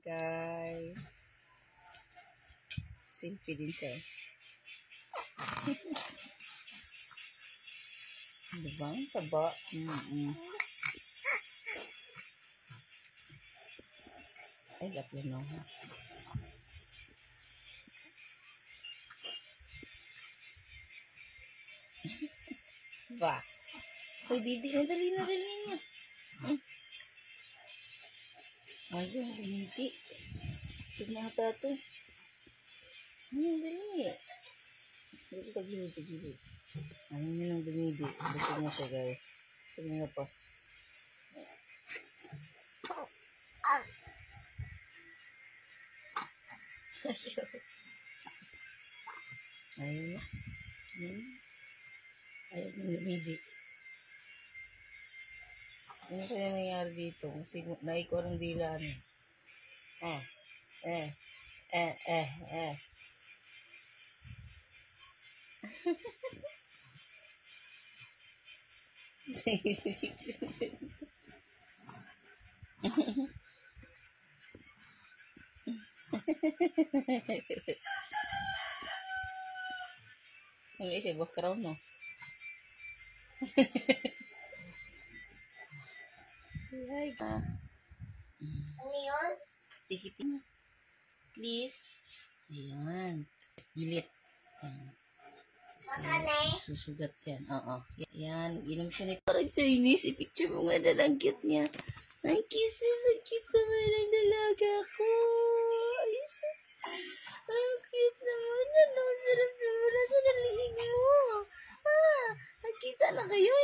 guys. Selfie din siya. Diba? Ang taba. Ay, lapla na ha. Ba? Uy, Didi, nadali niya. Ayaw, lumiti. Sud na ata ito. Dali. Dito, tagilid. Ayaw niya nang dumidi. Busog na siya, guys. Ito na post. Ayaw na. Ayaw na lumidi. Ano kaya nangyari dito? Kasi naiko ng dila niya. Ano siya? Background, no? Hi, ka. Ano yun? Tikitin mo. Please. Ayan. Gilit. Ayan. Susugat yan. Oo. Yan. Inom siya nito. Parang Chinese. I-picture mo nga na lang cute niya. Ang kisses. Ang cute naman ng dalaga ko. Ay, sis. Ang cute naman. Ano? Sarap naman. Nasa naliing mo. Nakita na kayo.